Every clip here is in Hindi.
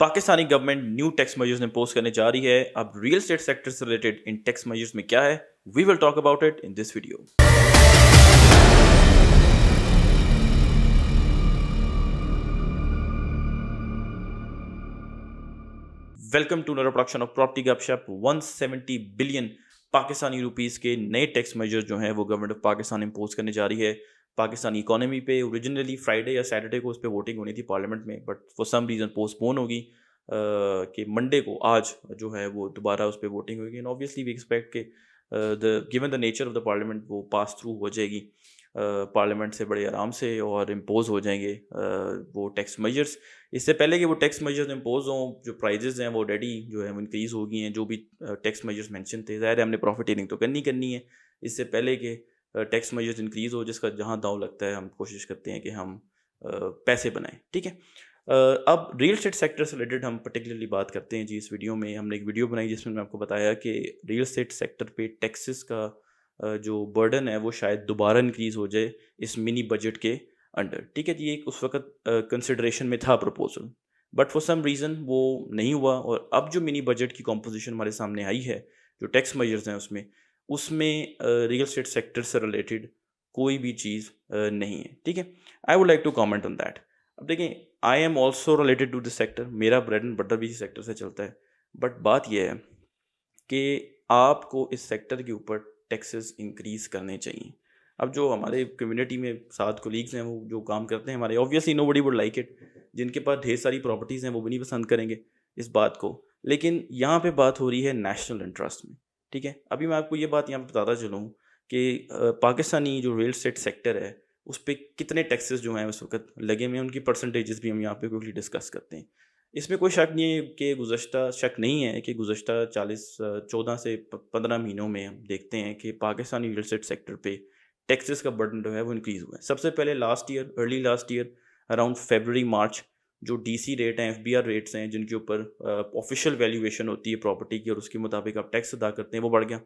Pakistani government new tax measures impose करने जा रही है। अब रियल एस्टेट सेक्टर से रिलेटेड इन टैक्स मेजर्स में क्या है, we will talk about it in this video. Welcome to another production of property Gupshup. 170 billion Pakistani rupees के नए टैक्स मेजर्स जो हैं वो गवर्नमेंट ऑफ पाकिस्तान इम्पोज करने जा रही है पाकिस्तानी इकोनॉमी पे। ओरिजिनली फ्राइडे या सैटरडे को उस पर वोटिंग होनी थी पार्लियामेंट में, but for some reason postpone होगी कि मंडे को आज जो है वो दोबारा उस पर वोटिंग होगी। एंड ऑब्वियसली वी एक्सपेक्ट के the given the nature of the parliament वो पास थ्रू हो जाएगी पार्लियामेंट से बड़े आराम से और इम्पोज हो जाएंगे वो टैक्स मेजर्स। इससे पहले कि वो टैक्स मेजर्स इम्पोज हों, जो प्राइजेज़ हैं वो ऑलरेडी जो है वो इंक्रीज़ हो गई हैं। जो भी टैक्स मेजर्स मेंशन थे, ज़ाहिर है हमने प्रॉफिटिंग तो करनी है इससे पहले कि टैक्स मेजर्स इंक्रीज़ हो, जिसका जहाँ दांव लगता है हम कोशिश करते हैं कि हम पैसे बनाएं। ठीक है। अब रियल एस्टेट सेक्टर से रिलेटेड हम पर्टिकुलरली बात करते हैं जी। इस वीडियो में हमने एक वीडियो बनाई जिसमें मैं आपको बताया कि रियल एस्टेट सेक्टर पे टैक्सेस का जो बर्डन है वो शायद दोबारा इंक्रीज़ हो जाए इस मिनी बजट के अंडर। ठीक है जी, एक उस वक्त कंसिडरेशन में था proposal, but for some reason वो नहीं हुआ। और अब जो मिनी बजट की कॉम्पोजिशन हमारे सामने आई है, जो टैक्स मेजर्स हैं उसमें रियल एस्टेट सेक्टर से रिलेटेड कोई भी चीज़ नहीं है। ठीक है, I would like to comment on that. अब देखें, I am also related to this sector, मेरा ब्रेड एंड बटर भी इसी सेक्टर से चलता है। बट बात यह है कि आपको इस सेक्टर के ऊपर टैक्सेस इंक्रीज़ करने चाहिए। अब जो हमारे कम्युनिटी में 7 कोलीग्स हैं वो जो काम करते हैं हमारे, obviously nobody would like it. जिनके पास ढेर सारी प्रॉपर्टीज़ हैं वो भी नहीं पसंद करेंगे इस बात को। लेकिन यहाँ पे बात हो रही है नेशनल इंटरेस्ट में। ठीक है, अभी मैं आपको ये बात यहाँ पे बताता चलूँ कि पाकिस्तानी जो रियल एस्टेट सेक्टर है उस पर कितने टैक्सेस जो हैं उस वक्त लगे हुए हैं, उनकी परसेंटेजेस भी हम यहाँ पे क्विकली डिस्कस करते हैं। इसमें कोई शक नहीं है कि शक नहीं है कि गुज़श्ता 14 से 15 महीनों में हम देखते हैं कि पाकिस्तानी रियल एस्टेट सेक्टर पे टैक्सेस का बर्डन जो है वो इंक्रीज़ हुआ है। सबसे पहले अर्ली लास्ट ईयर अराउंड फरवरी मार्च, जो डीसी रेट हैं, एफबीआर रेट्स हैं, जिनके ऊपर ऑफिशियल वैल्यूएशन होती है प्रॉपर्टी की और उसके मुताबिक आप टैक्स अदा करते हैं, वो बढ़ गया।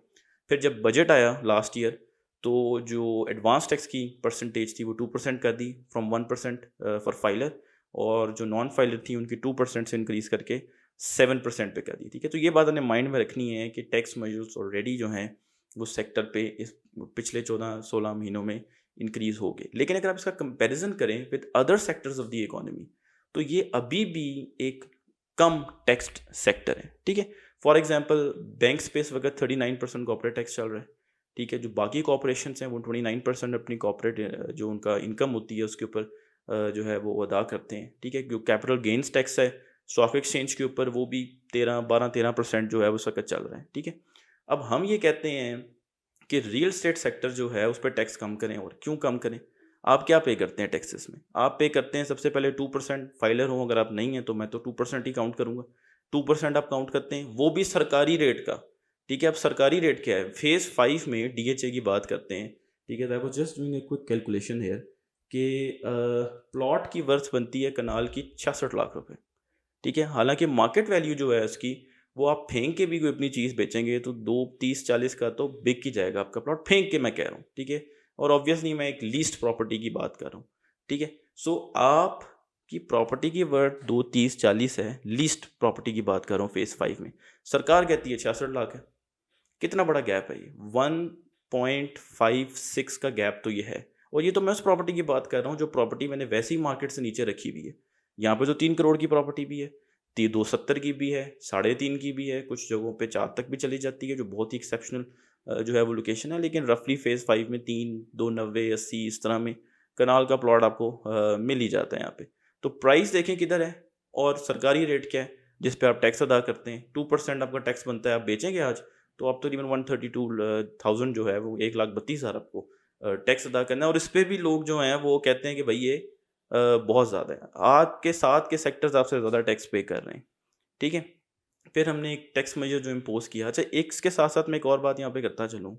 फिर जब बजट आया लास्ट ईयर तो जो एडवांस टैक्स की परसेंटेज थी वो 2% कर दी, फ्रॉम 1% फॉर फाइलर, और जो नॉन फाइलर थी उनकी 2% से इंक्रीज़ करके 7% पे कर दी। ठीक है, तो ये बात हमें माइंड में रखनी है कि टैक्स मेजर्स ऑलरेडी जो हैं वो सेक्टर पे इस पिछले 14-16 महीनों में इंक्रीज़ हो गए। लेकिन अगर आप इसका कंपैरिजन करें with other sectors of the economy तो ये अभी भी एक कम टैक्स्ड सेक्टर है। ठीक है, फॉर एग्जांपल बैंक पे इस वक्त 39% कॉर्पोरेट टैक्स चल रहा है। ठीक है, जो बाकी कॉर्पोरेशन हैं वो 29% अपनी कॉर्पोरेट जो उनका इनकम होती है उसके ऊपर जो है वो अदा करते हैं। ठीक है, जो कैपिटल गेंस टैक्स है स्टॉक एक्सचेंज के ऊपर वो भी 12-13% जो है उस वक्त चल रहा है। ठीक है, अब हम ये कहते हैं कि रियल एस्टेट सेक्टर जो है उस पर टैक्स कम करें। और क्यों कम करें? आप क्या पे करते हैं टैक्सेस में? आप पे करते हैं सबसे पहले 2%। फाइलर हो अगर आप नहीं हैं तो मैं तो 2% ही काउंट करूँगा। 2% आप काउंट करते हैं, वो भी सरकारी रेट का। ठीक है, अब सरकारी रेट क्या है? फेज़ 5 में डीएचए की बात करते हैं। ठीक है, I was just doing a quick calculation here कि प्लॉट की वर्थ बनती है कनाल की 66 लाख रुपए। ठीक है, हालांकि मार्केट वैल्यू जो है उसकी, वो आप फेंक के भी कोई अपनी चीज़ बेचेंगे तो 2 30 40 का तो बिक ही जाएगा आपका प्लॉट, फेंक के मैं कह रहा हूँ। ठीक है, और ऑब्वियसली मैं एक लीस्ट प्रॉपर्टी की बात कर रहा हूँ। ठीक है, सो आप की प्रॉपर्टी की वर्थ 2 30 40 है, लीस्ट प्रॉपर्टी की बात कर रहा हूँ फेज़ 5 में। सरकार कहती है 66 लाख है। कितना बड़ा गैप है ये? 1.56 का गैप तो ये है। और ये तो मैं उस प्रॉपर्टी की बात कर रहा हूँ जो प्रॉपर्टी मैंने वैसे ही मार्केट से नीचे रखी हुई है। यहाँ पे तो 3 करोड़ की प्रॉपर्टी भी है, 270 की भी है, 3.5 की भी है, कुछ जगहों पे 4 तक भी चली जाती है, जो बहुत ही एक्सेप्शनल जो है वो लोकेशन है। लेकिन रफली फेज़ 5 में 3, 290, 80 इस तरह में कनाल का प्लॉट आपको मिल ही जाता है यहाँ पे। तो प्राइस देखें किधर है और सरकारी रेट क्या है जिस पे आप टैक्स अदा करते हैं। 2% आपका टैक्स बनता है, आप बेचेंगे आज तो आप तकरीबन 132,000 जो है वो 1,32,000 आपको टैक्स अदा करना है। और इस पे भी लोग जो हैं वो कहते हैं कि भाई ये बहुत ज़्यादा है। आज के 7 के सेक्टर्स आपसे ज़्यादा टैक्स पे कर रहे हैं। ठीक है, फिर हमने एक टैक्स मेजर जो इम्पोज किया। अच्छा, एक इसके साथ साथ मैं एक और बात यहाँ पे करता चलूँ,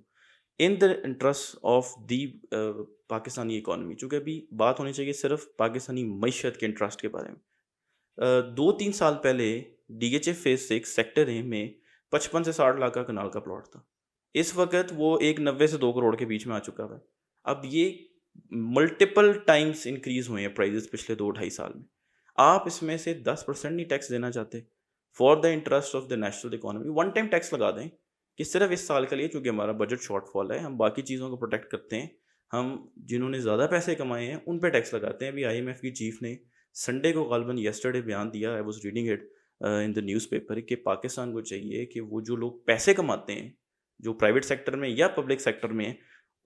in the interest of the Pakistani economy, चूँकि अभी बात होनी चाहिए सिर्फ पाकिस्तानी मईशत के इंटरेस्ट के बारे में। 2-3 साल पहले डीएचए फेज 6 सेक्टर ए में 55 से 60 लाख का कनाल का प्लॉट था। इस वक्त वो एक 90 से 2 करोड़ के बीच में आ चुका है। अब ये मल्टीपल टाइम्स इंक्रीज हुए हैं प्राइजेस पिछले 2-2.5 साल में। आप इसमें से 10% नहीं टैक्स देना चाहते for the interest of the national economy? One time tax लगा दें कि सिर्फ इस साल के लिए, चूंकि हमारा बजट शॉर्टफॉल है, हम बाकी चीज़ों को प्रोटेक्ट करते हैं, हम जिन्होंने ज़्यादा पैसे कमाए हैं उन पे टैक्स लगाते हैं। अभी IMF की चीफ ने संडे को गालबन यस्टरडे बयान दिया, I was reading it in the newspaper, कि पाकिस्तान को चाहिए कि वो जो लोग पैसे कमाते हैं, जो प्राइवेट सेक्टर में या पब्लिक सेक्टर में हैं,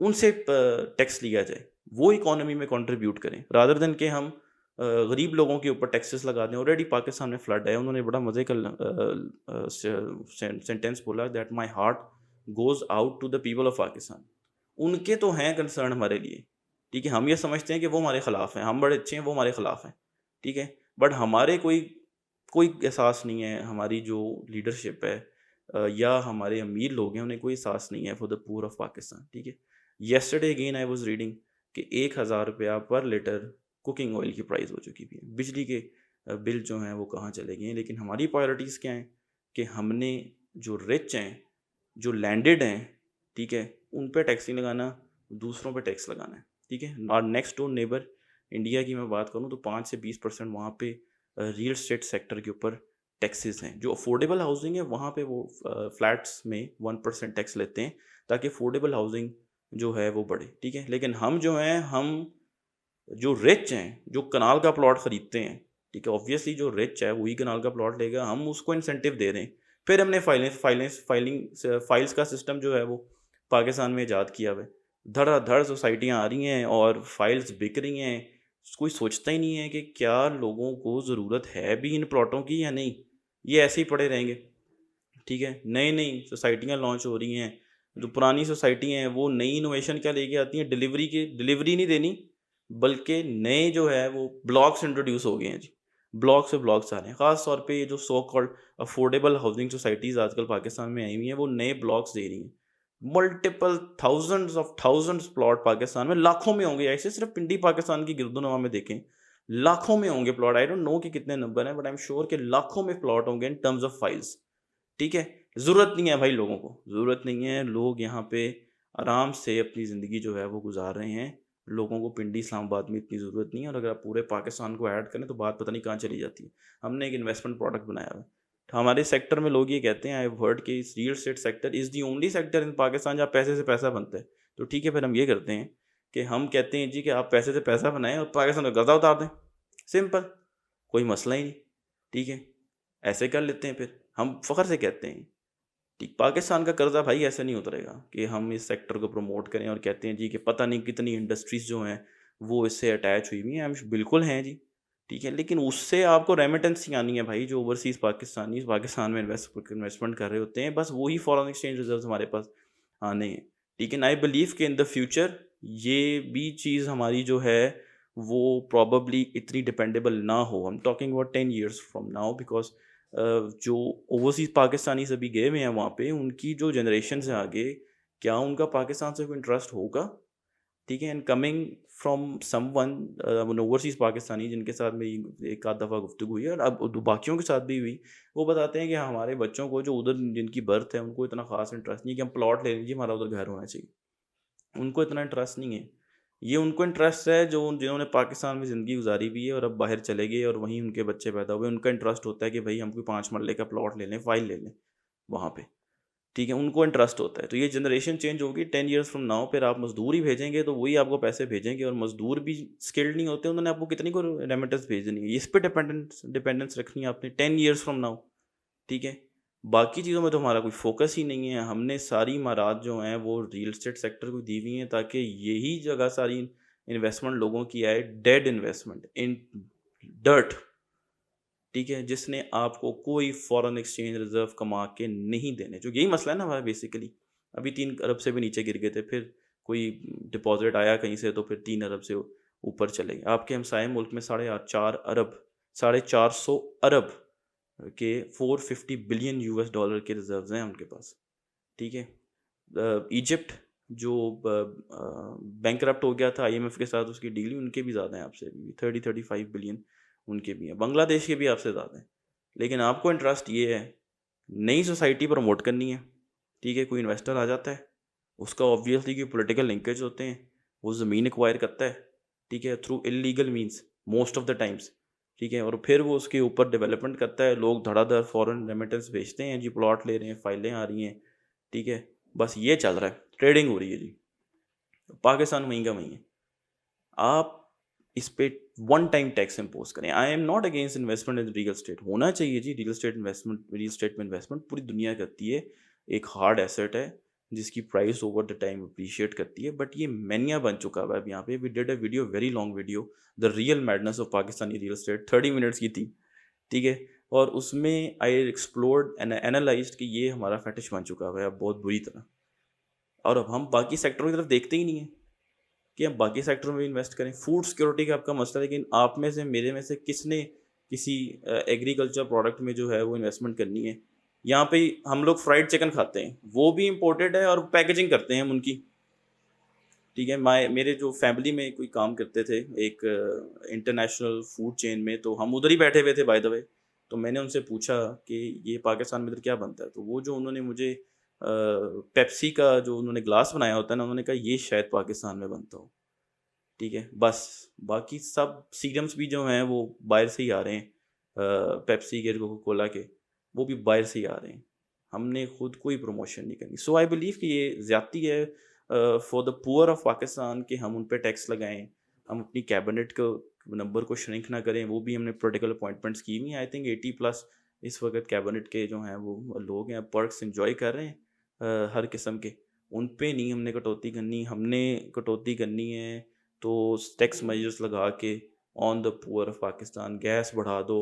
उनसे टैक्स लिया जाए, वो इकोनॉमी में कंट्रीब्यूट करें, रादर देन कि हम गरीब लोगों के ऊपर टैक्सेस लगा दें। ऑलरेडी पाकिस्तान में फ्लड है। उन्होंने बड़ा मज़े का सेंटेंस बोला, that my heart goes out to the people of Pakistan. उनके तो हैं कंसर्न हमारे लिए, ठीक है, हम ये समझते हैं कि वो हमारे ख़िलाफ़ हैं, हम बड़े अच्छे हैं, वो हमारे ख़िलाफ़ हैं, ठीक है, बट हमारे कोई कोई एहसास नहीं है, हमारी जो लीडरशिप है या हमारे अमीर लोग हैं, उन्हें कोई एहसास नहीं है फॉर द पूर ऑफ पाकिस्तान, ठीक है। Yesterday again I was reading कि 1,000 रुपया पर लीटर कुकिंग ऑयल की प्राइस हो चुकी भी है। बिजली के बिल जो हैं वो कहाँ चले गए हैं। लेकिन हमारी प्रायोरिटीज़ क्या हैं कि हमने जो रिच हैं, जो लैंडेड हैं, ठीक है, उन पे टैक्स नहीं लगाना, दूसरों पे टैक्स लगाना है, ठीक है। और नेक्स्ट डोर नेबर इंडिया की मैं बात करूँ तो 5 से 20% वहाँ पे रियल एस्टेट सेक्टर के ऊपर टैक्सेस हैं। जो अफोर्डेबल हाउसिंग है वहाँ पे वो फ्लैट्स में 1% टैक्स लेते हैं, ताकि अफोर्डेबल हाउसिंग जो है वो बढ़े, ठीक है। लेकिन हम जो हैं, हम जो रिच हैं, जो कनाल का प्लॉट खरीदते हैं, ठीक है, ऑब्वियसली जो रिच है वही कनाल का प्लॉट लेगा, हम उसको इंसेंटिव दे रहे हैं। फिर हमने फाइल्स का सिस्टम जो है वो पाकिस्तान में ईजाद किया हुआ है। धड़ाधड़ सोसाइटियाँ आ रही हैं और फाइल्स बिक रही हैं। कोई सोचता ही नहीं है कि क्या लोगों को ज़रूरत है भी इन प्लॉटों की या नहीं, ये ऐसे ही पड़े रहेंगे, ठीक है। नई नई सोसाइटियाँ लॉन्च हो रही हैं। जो पुरानी सोसाइटी हैं वो नई इनोवेशन क्या लेके आती हैं, डिलीवरी नहीं देनी, बल्कि नए जो है वो ब्लॉक्स इंट्रोड्यूस हो गए हैं जी। ब्लॉक से ब्लॉक्स आ रहे हैं। ख़ास तौर पे ये जो so called affordable housing societies आजकल पाकिस्तान में आई हुई हैं, वो नए ब्लॉक्स दे रही हैं। मल्टीपल थाउजेंड्स प्लॉट पाकिस्तान में, लाखों में होंगे ऐसे, सिर्फ पिंडी पाकिस्तान की गिरदोनवा में देखें, लाखों में होंगे प्लॉट। आई डोंट नो कि कितने नंबर हैं, बट आई एम श्योर कि लाखों में प्लॉट होंगे इन टर्म्स ऑफ फाइल्स, ठीक है। ज़रूरत नहीं है भाई, लोगों को ज़रूरत नहीं है। लोग यहाँ पे आराम से अपनी ज़िंदगी जो है वो गुजार रहे हैं। लोगों को पिंडी इस्लामाबाद में इतनी ज़रूरत नहीं है, और अगर आप पूरे पाकिस्तान को ऐड करें तो बात पता नहीं कहाँ चली जाती है। हमने एक इन्वेस्टमेंट प्रोडक्ट बनाया हुआ है। तो हमारे सेक्टर में लोग ये कहते हैं, आई हैव हर्ड कि real estate sector is the only sector in Pakistan जहाँ पैसे से पैसा बनता है। तो ठीक है, फिर हम ये करते हैं कि हम कहते हैं जी कि आप पैसे से पैसा बनाएं और पाकिस्तान का कर्जा उतार दें। सिंपल, कोई मसला ही नहीं, ठीक है। ऐसे कर लेते हैं, फिर हम फ़ख्र से कहते हैं ठीक, पाकिस्तान का कर्जा भाई ऐसे नहीं उतरेगा कि हम इस सेक्टर को प्रमोट करें और कहते हैं जी कि पता नहीं कितनी इंडस्ट्रीज़ जो हैं वो इससे अटैच हुई हुई हैं। हम बिल्कुल हैं जी, ठीक है, लेकिन उससे आपको रेमिटेंस ही आनी है भाई। जो ओवरसीज़ पाकिस्तानी पाकिस्तान में इन्वेस्टमेंट कर रहे होते हैं, बस वही फॉरेन एक्सचेंज रिजर्व हमारे पास आने हैं, ठीक है। आई बिलीव कि इन द फ्यूचर ये भी चीज़ हमारी जो है वो प्रॉबली इतनी डिपेंडेबल ना हो। हम talking about 10 years from now, because जो ओवरसीज़ पाकिस्तानीज़ अभी गए हुए हैं वहाँ पे, उनकी जो जनरेशन है आगे, क्या उनका पाकिस्तान से कोई इंटरेस्ट होगा, ठीक है। And coming from someone overseas Pakistani जिनके साथ मेरी एक आध दफ़ा गुफ्तगू हुई है, और अब बाकियों के साथ भी हुई, वो बताते हैं कि हमारे बच्चों को जो उधर जिनकी बर्थ है उनको इतना ख़ास इंटरेस्ट नहीं है कि हम प्लॉट ले लीजिए, हमारा उधर घर होना चाहिए। उनको इतना इंटरेस्ट नहीं है। ये उनको इंटरेस्ट है जो जिन्होंने पाकिस्तान में ज़िंदगी गुजारी भी है और अब बाहर चले गए और वहीं उनके बच्चे पैदा हुए। उनका इंटरेस्ट होता है कि भाई हम कोई 5 मरले का प्लॉट ले लें, फ़ाइल ले लें वहाँ पे, ठीक है। उनको इंटरेस्ट होता है। तो ये जनरेशन चेंज होगी 10 years फ्रॉम नाउ। फिर आप मज़दूर ही भेजेंगे तो वही आपको पैसे भेजेंगे, और मज़दूर भी स्किल्ड नहीं होते, उन्होंने आपको कितनी को रेमिटेंस भेजनी है, इस पे डिपेंडेंस रखनी है आपने 10 years फ्रॉम नाउ, ठीक है। बाकी चीज़ों में तो हमारा कोई फ़ोकस ही नहीं है। हमने सारी इमारात जो हैं वो रियल एस्टेट सेक्टर को दी हुई हैं, ताकि यही जगह सारी इन्वेस्टमेंट लोगों की आए, डेड इन्वेस्टमेंट इन डर्ट, ठीक है, जिसने आपको कोई फॉरेन एक्सचेंज रिजर्व कमा के नहीं देने। जो यही मसला है ना हमारा बेसिकली। अभी 3 अरब से भी नीचे गिर गए थे, फिर कोई डिपॉजिट आया कहीं से तो फिर 3 अरब से ऊपर चले गए। आपके हमसाए मुल्क में 4.5 अरब, 450 अरब के 450 बिलियन US डॉलर के रिजर्व्स हैं उनके पास, ठीक है। इजिप्ट जो बैंकरप्ट हो गया था IMF के साथ, उसकी डील उनके भी ज़्यादा हैं आपसे, 30-35 बिलियन उनके भी हैं। बांग्लादेश के भी आपसे ज़्यादा हैं। लेकिन आपको इंटरेस्ट ये है, नई सोसाइटी प्रमोट करनी है, ठीक है। कोई इन्वेस्टर आ जाता है, उसका ऑब्वियसली कोई पॉलिटिकल लिंकेज होते हैं, वो ज़मीन एक्वायर करता है, ठीक है, through illegal means most of the times, ठीक है, और फिर वो उसके ऊपर डेवलपमेंट करता है, लोग धड़ाधड़ फॉरेन रेमिटेंस भेजते हैं जी, प्लॉट ले रहे हैं, फाइलें आ रही हैं, ठीक है, बस ये चल रहा है, ट्रेडिंग हो रही है जी। पाकिस्तान वहीं का वहीं है। आप इस पे वन टाइम टैक्स इम्पोज करें। I am not against investment in real estate, होना चाहिए जी, real estate investment, real estate में इन्वेस्टमेंट पूरी दुनिया करती है, एक हार्ड एसेट है जिसकी price over the time appreciate करती है, बट ये मैनिया बन चुका हुआ है अब यहाँ पे। We did a video, very long video, the real madness of Pakistani real estate, 30 minutes की थी, ठीक है, और उसमें आई एक्सप्लोर्ड एंड एनालाइज्ड कि ये हमारा फैटिश बन चुका हुआ है अब बहुत बुरी तरह, और अब हम बाकी सेक्टरों की तरफ देखते ही नहीं है कि हम बाकी सेक्टरों में इन्वेस्ट करें। फूड सिक्योरिटी का आपका मसला है, लेकिन आप में से, मेरे में से किसने किसी एग्रीकल्चर प्रोडक्ट में जो है वो इन्वेस्टमेंट करनी है? यहाँ पे हम लोग फ्राइड चिकन खाते हैं, वो भी इम्पोर्टेड है, और पैकेजिंग करते हैं हम उनकी, ठीक है। मेरे जो फैमिली में कोई काम करते थे एक इंटरनेशनल फूड चेन में, तो हम उधर ही बैठे हुए थे बाय द वे। तो मैंने उनसे पूछा कि ये पाकिस्तान में इधर क्या बनता है, तो वो जो उन्होंने मुझे पेप्सी का जो उन्होंने ग्लास बनाया होता है ना, उन्होंने कहा ये शायद पाकिस्तान में बनता हो, ठीक है। बस बाकी सब सीरम्स भी जो हैं वो बाहर से ही आ रहे हैं, पेप्सी के, कोका कोला के, वो भी बाहर से ही आ रहे हैं, हमने खुद कोई प्रमोशन नहीं करनी। सो आई बिलीव कि ये ज़्यादती है for the poor of Pakistan कि हम उन पे टैक्स लगाएं, हम अपनी कैबिनेट को नंबर को श्रिंक ना करें, वो भी हमने पोलिटिकल अपॉइंटमेंट्स की हुई हैं। आई थिंक 80+ इस वक्त कैबिनेट के जो हैं वो लोग हैं, पर्क्स इंजॉय कर रहे हैं हर किस्म के, उन पे नहीं हमने कटौती करनी। हमने कटौती करनी है तो टैक्स मेजर्स लगा के on the poor of Pakistan, gas बढ़ा दो,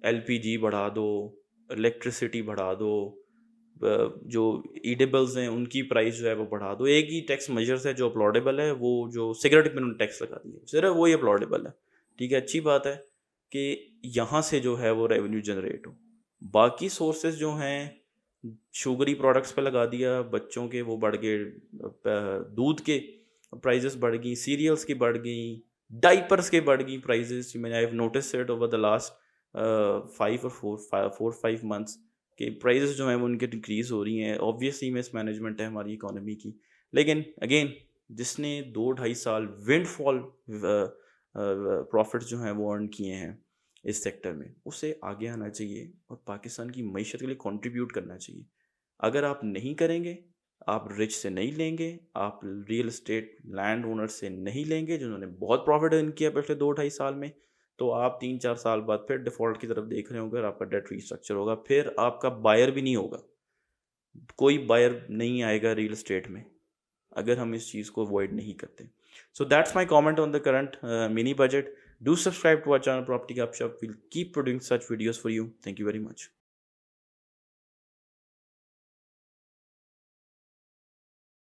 एलपीजी बढ़ा दो, इलेक्ट्रिसिटी बढ़ा दो, जो ईडेबल्स हैं उनकी प्राइस जो है वो बढ़ा दो। एक ही टैक्स मेजर्स है जो अपलॉडेबल है, वो जो सिगरेट पे उन्होंने टैक्स लगा दिया, सिर्फ वो ही अपलॉडेबल है, ठीक है। अच्छी बात है कि यहाँ से जो है वो रेवेन्यू जनरेट हो। बाकी सोर्सेज जो हैं, शुगरी प्रोडक्ट्स पे लगा दिया, बच्चों के वो बढ़ गए, दूध के प्राइजेस बढ़ गई, सीरियल्स की बढ़ गई, डाइपर्स के बढ़ गई प्राइजेस। मैंने I have notice it over the last 5 or 4 5 months कि प्राइजेस जो हैं वो उनके डिक्रीज़ हो रही हैं। ऑब्वियसली मिस मैनेजमेंट है हमारी इकोनॉमी की, लेकिन अगेन जिसने 2-2.5 साल विंडफॉल प्रॉफिट्स जो हैं वो अर्न किए हैं इस सेक्टर में, उसे आगे आना चाहिए और पाकिस्तान की मईशत के लिए कंट्रीब्यूट करना चाहिए। अगर आप नहीं करेंगे, आप रिच से नहीं लेंगे, आप रियल एस्टेट लैंड ओनर से नहीं लेंगे जिन्होंने बहुत प्रॉफिट अर्न किया पिछले 2-2.5 साल में, तो आप 3-4 साल बाद फिर डिफ़ॉल्ट की तरफ देख रहे होंगे और आपका डेट रीस्ट्रक्चर होगा, फिर आपका बायर भी नहीं होगा, कोई बायर नहीं आएगा रियल एस्टेट में अगर हम इस चीज़ को अवॉइड नहीं करते। So that's my comment on the current mini budget. Do subscribe to our channel property Gupshup, will keep producing such videos for you. Thank you very much.